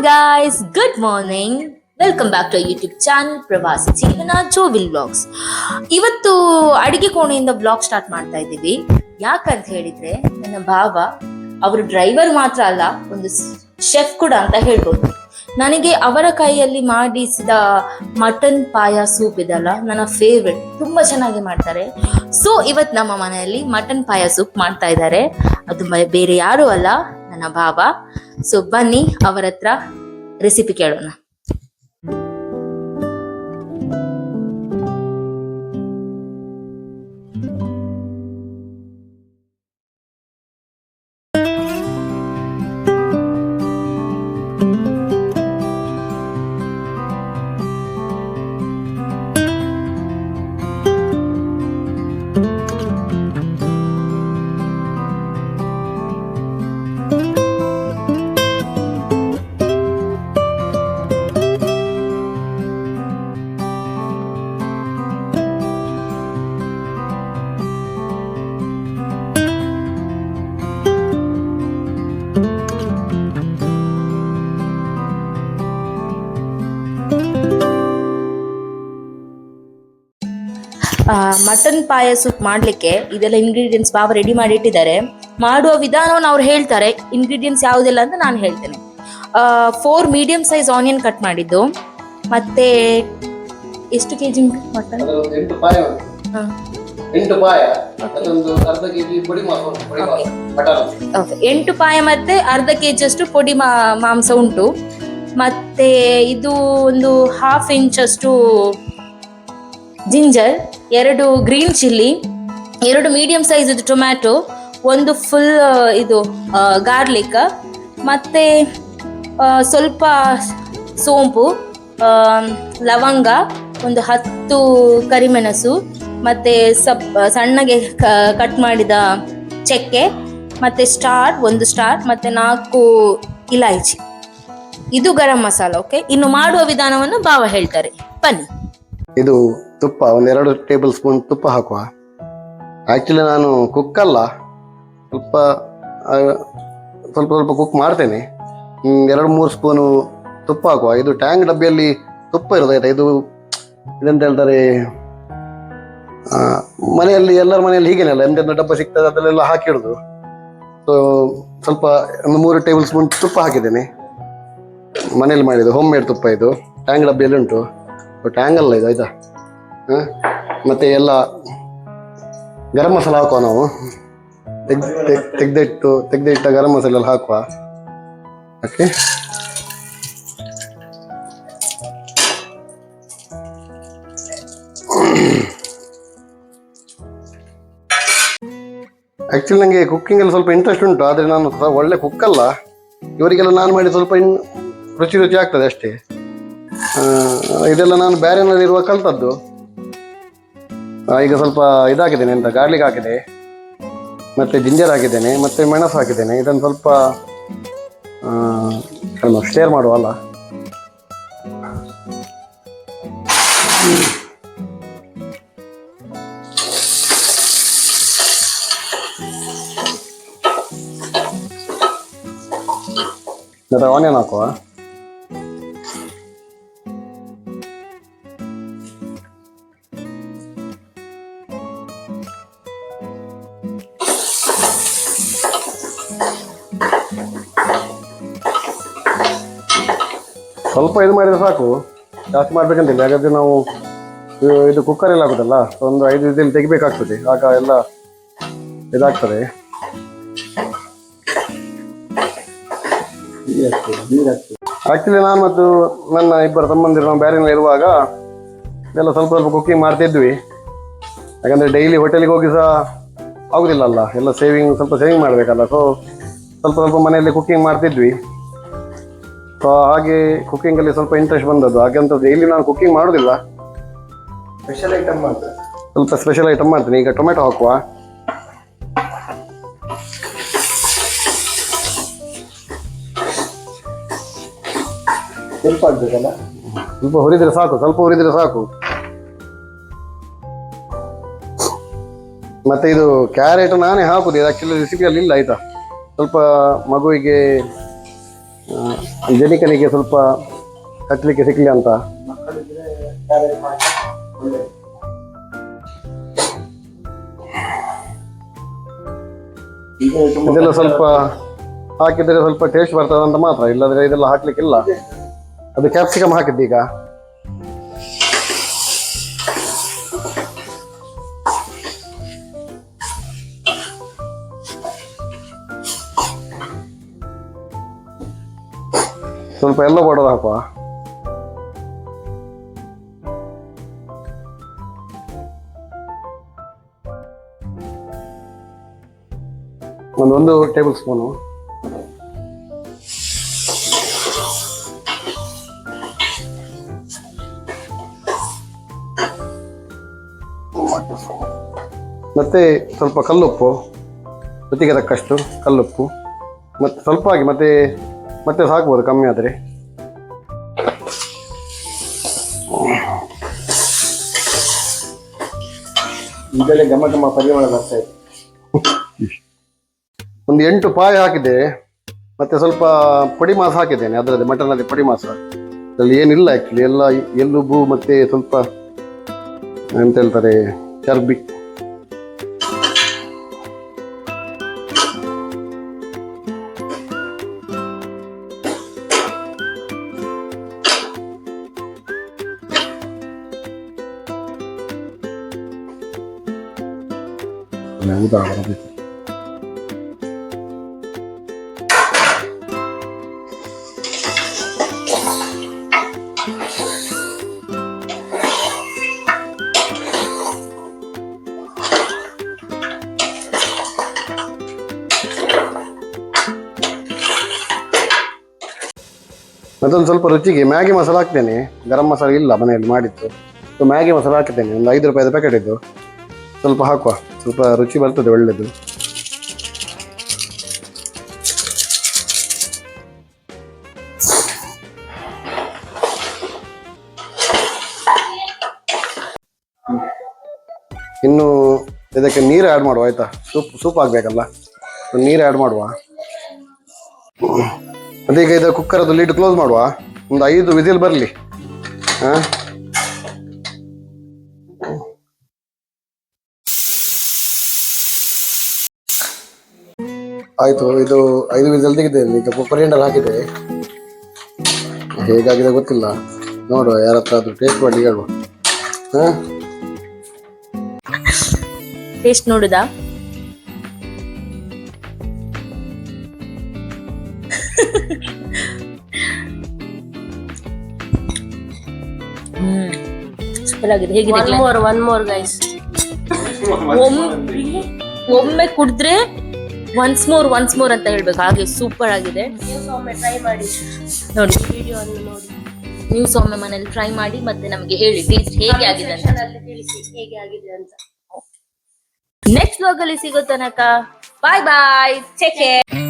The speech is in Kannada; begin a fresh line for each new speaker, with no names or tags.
guys, good morning. Welcome back to YouTube channel Pravasi Jeevana ಜೋವಿಲ್ vlogs. ಇವತ್ತು ಅಡಿಗೆ ಕೋಣೆಯಿಂದ ವ್ಲಾಗ್ ಸ್ಟಾರ್ಟ್ ಮಾಡ್ತಾ ಇದ್ದೀವಿ. ಯಾಕಂತ ಹೇಳಿದ್ರೆ ನನ್ನ ಭಾವ ಅವರು ಡ್ರೈವರ್ ಮಾತ್ರ ಅಲ್ಲ, ಒಂದು ಶೆಫ್ ಕೂಡ ಅಂತ ಹೇಳ್ಬೋದು. ನನಗೆ ಅವರ ಕೈಯಲ್ಲಿ ಮಾಡಿಸಿದ ಮಟನ್ ಪಾಯ ಸೂಪ್ ಇದಲ್ಲ ನನ್ನ ಫೇವ್ರೆಟ್, ತುಂಬಾ ಚೆನ್ನಾಗಿ ಮಾಡ್ತಾರೆ. ಸೊ ಇವತ್ತು ನಮ್ಮ ಮನೆಯಲ್ಲಿ ಮಟನ್ ಪಾಯ ಸೂಪ್ ಮಾಡ್ತಾ ಇದ್ದಾರೆ. ಅದು ಬೇರೆ ಯಾರು ಅಲ್ಲ, ನನ್ನ ಭಾವ. ಸೊ ಬನ್ನಿ ಅವರ ಹತ್ರ ರೆಸಿಪಿ ಕೇಳೋಣ. ಮಟನ್ ಪಾಯ ಸೂಪ್ ಮಾಡಲಿಕ್ಕೆ ಇದೆಲ್ಲ ಇಂಗ್ರೀಡಿಯೆಂಟ್ಸ್ ಬಾಬಾ ರೆಡಿ ಮಾಡಿ ಇಟ್ಟಿದ್ದಾರೆ. ಮಾಡುವ ವಿಧಾನವನ್ನು ಅವ್ರು ಹೇಳ್ತಾರೆ. ಇಂಗ್ರೀಡಿಯೆಂಟ್ಸ್ ಯಾವುದಿಲ್ಲ ಅಂತ ನಾನು ಹೇಳ್ತೇನೆ. 4 ಮೀಡಿಯಂ ಸೈಜ್ ಆನಿಯನ್ ಕಟ್ ಮಾಡಿದ್ದು, ಮತ್ತೆ ಎಷ್ಟು ಕೆಜಿ ಮಟನ್?
8 ಪಾಯ ಅರ್ಧ ಕೆಜಿ ಪುಡಿ
ಓಕೆ, 8 ಪಾಯ ಮತ್ತೆ ಅರ್ಧ ಕೆಜಿ ಅಷ್ಟು ಪುಡಿ ಮಾಂಸ ಉಂಟು. ಮತ್ತೆ ಇದು ಒಂದು 1/2 ಇಂಚ್ ಅಷ್ಟು ginger, 2 green chilli, 2 medium size tomato, 1 full ಇದು ಗಾರ್ಲಿಕ್, ಮತ್ತೆ ಸ್ವಲ್ಪ ಸೋಂಪು, ಲವಂಗ, ಒಂದು 10 ಕರಿಮೆಣಸು, ಮತ್ತೆ ಸಣ್ಣಗೆ ಕಟ್ ಮಾಡಿದ ಚಕ್ಕೆ, ಮತ್ತೆ ಒಂದು ಸ್ಟಾರ್, ಮತ್ತೆ 4 ಇಲಾಯ್ಚಿ. ಇದು ಗರಂ ಮಸಾಲ. ಓಕೆ, ಇನ್ನು ಮಾಡುವ ವಿಧಾನವನ್ನು ಭಾವ ಹೇಳ್ತಾರೆ, ಬನ್ನಿ.
ಇದು ತುಪ್ಪ, 1-2 ಟೇಬಲ್ ಸ್ಪೂನ್ ತುಪ್ಪ ಹಾಕುವ. ಆ್ಯಕ್ಚುಲಿ ನಾನು ಕುಕ್ ಅಲ್ಲ, ಸ್ವಲ್ಪ ಸ್ವಲ್ಪ ಕುಕ್ ಮಾಡ್ತೇನೆ. 2-3 ಸ್ಪೂನು ತುಪ್ಪ ಹಾಕುವ. ಇದು ಟ್ಯಾಂಕ್ ಡಬ್ಬಿಯಲ್ಲಿ ತುಪ್ಪ ಇರೋದು ಆಯ್ತಾ. ಇದೆಂತ ಹೇಳ್ತಾರೆ, ಮನೆಯಲ್ಲಿ ಎಲ್ಲರ ಮನೆಯಲ್ಲಿ ಹೀಗೇನಲ್ಲ, ಎಂತೆಂಥ ಡಬ್ಬ ಸಿಗ್ತದೆ ಅದರಲ್ಲೆಲ್ಲ ಹಾಕಿಡೋದು. ಸೊ ಸ್ವಲ್ಪ 3 ಟೇಬಲ್ ಸ್ಪೂನ್ ತುಪ್ಪ ಹಾಕಿದ್ದೇನೆ. ಮನೇಲಿ ಮಾಡಿದ್ದು ಹೋಮ್ ಮೇಡ್ ತುಪ್ಪ. ಇದು ಟ್ಯಾಂಕ್ ಡಬ್ಬಿಯಲ್ಲಿ ಉಂಟು, ಟ್ಯಾಂಗ್ ಅಲ್ಲ ಇದು, ಆಯ್ತಾ. ಮತ್ತೆ ಎಲ್ಲ ಗರಂ ಮಸಾಲ ಹಾಕುವ. ನಾವು ತೆಗೆದಿಟ್ಟ ಗರಂ ಮಸಾಲೆ ಎಲ್ಲ ಹಾಕುವ. ಓಕೆ, ಆ್ಯಕ್ಚುಲಿ ನನಗೆ ಕುಕ್ಕಿಂಗಲ್ಲಿ ಸ್ವಲ್ಪ ಇಂಟ್ರೆಸ್ಟ್ ಉಂಟು, ಆದರೆ ನಾನು ಒಳ್ಳೆ ಕುಕ್ಕಲ್ಲ. ಇವರಿಗೆಲ್ಲ ನಾನು ಮಾಡಿ ಸ್ವಲ್ಪ ರುಚಿ ಆಗ್ತದೆ ಅಷ್ಟೇ. ಇದೆಲ್ಲ ನಾನು ಬ್ಯಾರಿನಲ್ಲಿರುವ ಕಲ್ತದ್ದು. ಈಗ ಸ್ವಲ್ಪ ಇದಾಕಿದ್ದೇನೆ, ಅಂತ ಗಾರ್ಲಿಕ್ ಹಾಕಿದೆ, ಮತ್ತೆ ಜಿಂಜರ್ ಹಾಕಿದ್ದೇನೆ, ಮತ್ತೆ ಮೆಣಸು ಹಾಕಿದ್ದೇನೆ. ಇದನ್ನು ಸ್ವಲ್ಪ ಸ್ಟೇರ್ ಮಾಡುವಲ್ಲ. ಮತ್ತೆ ಆನಿಯನ್ ಹಾಕುವ. ಸ್ವಲ್ಪ ಇದು ಮಾಡಿದ್ರೆ ಸಾಕು, ಜಾಸ್ತಿ ಮಾಡ್ಬೇಕಂತಿಲ್ಲ. ಹಾಗಾದ್ರೆ ನಾವು ಇದು ಕುಕ್ಕರಲ್ಲಿ ಹಾಕುದಲ್ಲ, ಒಂದು 5 ವಿಸಿಲ್ ತೆಗಿಬೇಕಾಗ್ತದೆ, ಆಗ ಎಲ್ಲ ಇದಾಗ್ತದೆ. ಆ್ಯಕ್ಚುಲಿ ನಾನು ಮತ್ತು ನನ್ನ 2 ತಮ್ಮಂದಿರು ನಾವು ಬ್ಯಾರಿನಲ್ಲಿ ಇರುವಾಗ ಇದೆಲ್ಲ ಸ್ವಲ್ಪ ಸ್ವಲ್ಪ ಕುಕ್ಕಿಂಗ್ ಮಾಡ್ತಿದ್ವಿ. ಯಾಕಂದರೆ ಡೈಲಿ ಹೋಟೆಲಿಗೆ ಹೋಗಿ ಸಹ ಆಗುದಿಲ್ಲಲ್ಲ, ಎಲ್ಲ ಸ್ವಲ್ಪ ಸೇವಿಂಗ್ ಮಾಡಬೇಕಲ್ಲ. ಸೊ ಸ್ವಲ್ಪ ಮನೆಯಲ್ಲಿ ಕುಕ್ಕಿಂಗ್ ಮಾಡ್ತಿದ್ವಿ. ಸೊ ಹಾಗೆ ಕುಕ್ಕಿಂಗಲ್ಲಿ ಸ್ವಲ್ಪ ಇಂಟ್ರೆಸ್ಟ್ ಬಂದದ್ದು. ಹಾಗಂತ ಡೈಲಿ ನಾನು ಕುಕ್ಕಿಂಗ್ ಮಾಡೋದಿಲ್ಲ, ಸ್ಪೆಷಲ್ ಐಟಮ್ ಮಾಡ್ತೇನೆ, ಸ್ವಲ್ಪ ಸ್ಪೆಷಲ್ ಐಟಮ್ ಮಾಡ್ತೀನಿ. ಈಗ ಟೊಮೆಟೊ ಹಾಕುವ. ಸ್ವಲ್ಪ ಆಗ್ಬೇಕಲ್ಲ, ಸ್ವಲ್ಪ ಹುರಿದ್ರೆ ಸಾಕು. ಮತ್ತೆ ಇದು ಕ್ಯಾರೆಟ್ ನಾನೇ ಹಾಕುದು, ಇದು ಆಕ್ಚುಲಿ ರೆಸಿಪಿಯಲ್ಲಿ ಇಲ್ಲ ಆಯ್ತಾ. ಸ್ವಲ್ಪ ಮಗುವಿಗೆ ಜನಿಕನಿಗೆ ಸ್ವಲ್ಪ ಕಟ್ಟಲಿಕ್ಕೆ ಸಿಕ್ಲಿ ಅಂತ. ಇದೆಲ್ಲ ಸ್ವಲ್ಪ ಹಾಕಿದ್ರೆ ಸ್ವಲ್ಪ ಟೇಸ್ಟ್ ಬರ್ತದೆ ಅಂತ ಮಾತ್ರ, ಇಲ್ಲದ್ರೆ ಇದೆಲ್ಲ ಹಾಕ್ಲಿಕ್ಕಿಲ್ಲ. ಅದು ಕ್ಯಾಪ್ಸಿಕಮ್ ಹಾಕಿದ್ದೀಗ. ಸ್ವಲ್ಪ ಎಲ್ಲ ಪೌಡರ್ ಹಾಕುವ. ಒಂದು ಟೇಬಲ್ ಸ್ಪೂನು. ಮತ್ತೆ ಸ್ವಲ್ಪ ಕಲ್ಲುಪ್ಪು, ರುಚಿಗೆ ತಕ್ಕಷ್ಟು ಕಲ್ಲುಪ್ಪು. ಮತ್ತೆ ಸ್ವಲ್ಪ ಹಾಕಿ ಮತ್ತೆ ಮತ್ತೆ ಸಾಕ್ಬೋದು ಕಮ್ಮಿ ಆದರೆ.
ಈಗಲೇ ಘಮ ಘಮ ಪರಿಮಳ ಬರ್ತಾ ಇದೆ.
ಒಂದು 8 ಪಾಯ ಹಾಕಿದೆ. ಮತ್ತೆ ಸ್ವಲ್ಪ ಪುಡಿ ಮಾಂಸ ಹಾಕಿದ್ದೇನೆ, ಅದರದ್ದು ಮಟನಲ್ಲಿ ಪುಡಿ ಮಾಂಸ. ಅದರಲ್ಲಿ ಏನಿಲ್ಲ ಆ್ಯಕ್ಚುಲಿ, ಎಲ್ಲ ಎಲುಬು ಮತ್ತೆ ಸ್ವಲ್ಪ ಎಂತ ಹೇಳ್ತಾರೆ ಚರ್ಬಿ. ಮತ್ತೊಂದು ಸ್ವಲ್ಪ ರುಚಿಗೆ ಮ್ಯಾಗಿ ಮಸಾಲ ಹಾಕ್ತೇನೆ. ಗರಂ ಮಸಾಲ ಇಲ್ಲ ಮನೆಯಲ್ಲಿ ಮಾಡಿತ್ತು, ಸೊ ಮ್ಯಾಗಿ ಮಸಾಲ ಹಾಕ್ತೇನೆ. ಒಂದು 5 ರೂಪಾಯಿದ ಪ್ಯಾಕೆಟ್ ಇದ್ದು, ಸ್ವಲ್ಪ ಹಾಕುವ, ಸ್ವಲ್ಪ ರುಚಿ ಬರ್ತದೆ ಒಳ್ಳೆಯದು. ಇನ್ನು ಇದಕ್ಕೆ ನೀರು ಆ್ಯಡ್ ಮಾಡುವ ಆಯ್ತಾ. ಸೂಪ್ ಆಗಬೇಕಲ್ಲ, ನೀರು ಆ್ಯಡ್ ಮಾಡುವ. ಅದೀಗ ಇದು ಕುಕ್ಕರದ್ದು ಲಿಡ್ ಕ್ಲೋಸ್ ಮಾಡುವ. ಒಂದು 5 ವಿಸಿಲ್ ಬರಲಿ. ಆಯ್ತು, ಇದು 5 ವಿಸಿಲ್ ತೆಗೆದೇನೆ. ಈಗ ಕೊರಿಯಂಡರ್ ಹಾಕಿದೆ. ಹೇಗಾಗಿದೆ ಗೊತ್ತಿಲ್ಲ, ನೋಡುವ ಯಾರ ಹತ್ರ ಅದು ಟೇಸ್ಟ್ ಮಾಡಿ ಹೇಳುವ.
ಟೇಸ್ಟ್ ನೋಡುದಾ? ಸೂಪರ್ ಆಗಿದೆ. ಹೇಗಿದೆ?
One more guys.
ಒಮ್ಮೆ ಕುಡಿದ್ರೆ ಒನ್ಸ್ ಮೋರ್ ಅಂತ ಹೇಳ್ಬೇಕು, ಹಾಗೆ ಸೂಪರ್ ಆಗಿದೆ.
ಟ್ರೈ ಮಾಡಿ
ನೋಡಿ,
ವಿಡಿಯೋ ಅನ್ನು ನೋಡಿ,
ನೀವು ಸೊಮ್ಮೆ ಮನೇಲಿ ಟ್ರೈ ಮಾಡಿ ಮತ್ತೆ ನಮಗೆ ಹೇಳಿ ಟೇಸ್ಟ್ ಹೇಗೆ ಆಗಿದೆ ಅಂತ.
ತಿಳಿಸಿ ಹೇಗೆ ಆಗಿದೆ ಅಂತ.
ನೆಕ್ಸ್ಟ್ ವ್ಲಾಗ್ ಅಲ್ಲಿ ಸಿಗೋ ತನಕ ಬಾಯ್ ಬಾಯ್, ಟೇಕ್ ಕೇರ್.